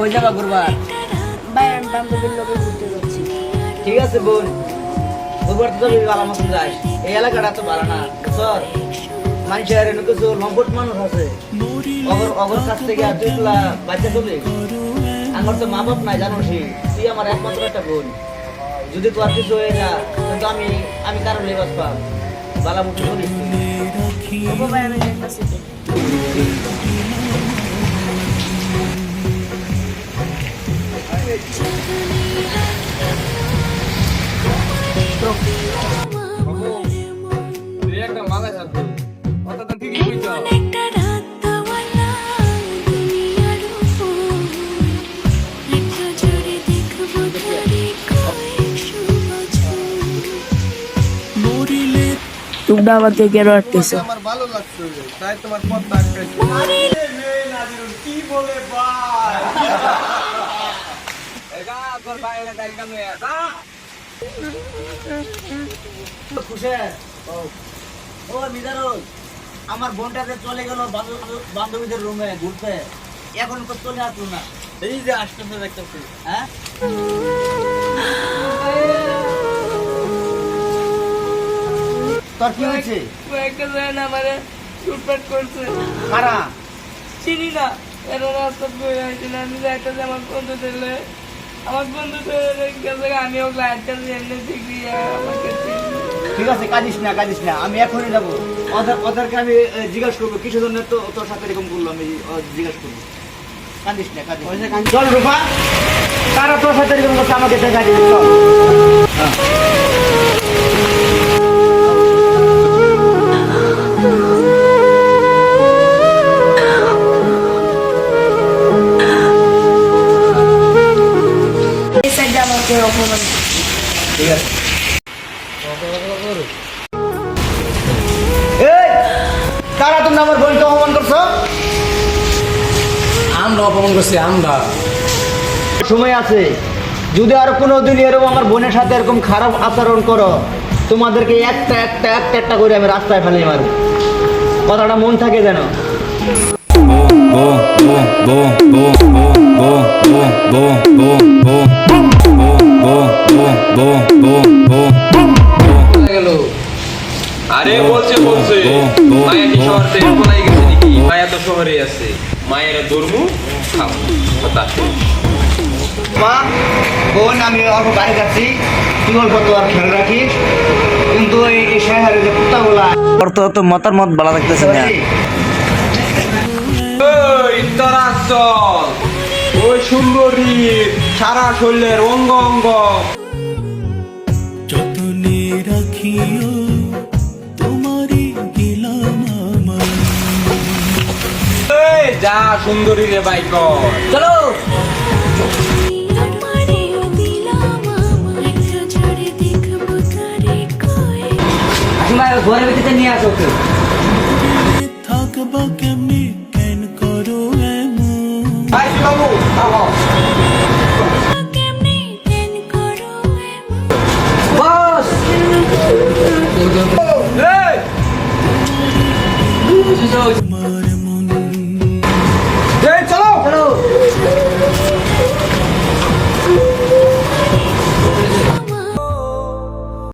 কই যাবা ঘুরবার? ভাই আমি বান্ধবীর লোকে ঘুরতে যাচ্ছি। ঠিক আছে বোন, ঘুরবার তো যাবি, ভালো মতন যাস। এই এলাকাটা তো ভালো না বুঝছর, মানুষের এনে কিছু লম্পট মানুষ আছে, অগর কাছ থেকে আর তুই বাচ্চা চলে। আমার তো মা বাপ নাই জানোসি, তুই আমার একমাত্র একটা বোন। যদি তোর কিছু হয়ে যা, কিন্তু আমি কারো লেবাস পাব, বালা মুখে বলিস। ওগো ভাই আমি যাইতাছি তো। তোমরা আমার থেকে রটতেছো। আমার ভালো লাগছে, তাই তোমার কথা আটকাইছি। কি বলে ভাই? ও মিজানুল, আমার বোনটা যে চলে গেল বান্ধবীদের রুমে ঘুরতে, এখন তো চলে আসলো না। এই যে আসতেছে দেখতেছি। হ্যাঁ, তোর কি হয়েছে? একটা জন আমারে লুটপাট করছে। কারা? চিনি না, এরা রাস্তা বয়ে আইছিল, আমি যাইতেছি আমার বন্ধু দিলে, আমার বন্ধু গেছে, আমি ওগুলো আটকাছি এমনি ঠিকই আমাকে চিনি। ঠিক আছে, কাঁদিস না, আমি এখনই যাবো। ওদেরকে আমি জিজ্ঞাসা করবো কিছু জন্য তো তোর সাথে এরকম করলো, আমি জিজ্ঞাসা করবো। কাঁদিস না। চল রূপা, তারা তোর সাথে এরকম করছে, আমাকে দেখা দিবি, চল। এই সাইডে আমাকে অপমান। ঠিক আছে। এই, কারা তুমি আমার বোনকে অপমান করছো? আমরা অপমান করছি আমরা। সময় আছে, যদি আর কোনোদিন এরকম আমার বোনের সাথে এরকম খারাপ আচরণ করো, তোমাদেরকে একটা করে আমি রাস্তায় ফেলে মারব। কথাটা মন থাকে যেন। আরে বলছে মায়া কি শহর থেকে পলাই গেছে নাকি? মায়া তো শহরে আছে, মায়ের ধর্ম খাও কথা। মা বোন, আমি অল্প গাড়ি যাচ্ছি, তুই অল্প তো আর খেয়াল রাখিস, কিন্তু এই শহরে যে কুত্তাগুলা তো মতার মত ভালো লাগতেছে না। ওই তোরা চল, ওই সুন্দরী সারা শরীরের অঙ্গ অঙ্গ যতনে রাখিও তোমারি গেলাম আমার। এই যা সুন্দরী রে বাইক চলো। ঘরের ভিতরে নিয়ে আসো ওকে। থাকবা কেমনি কেন করো এমন? বাবু বস, এই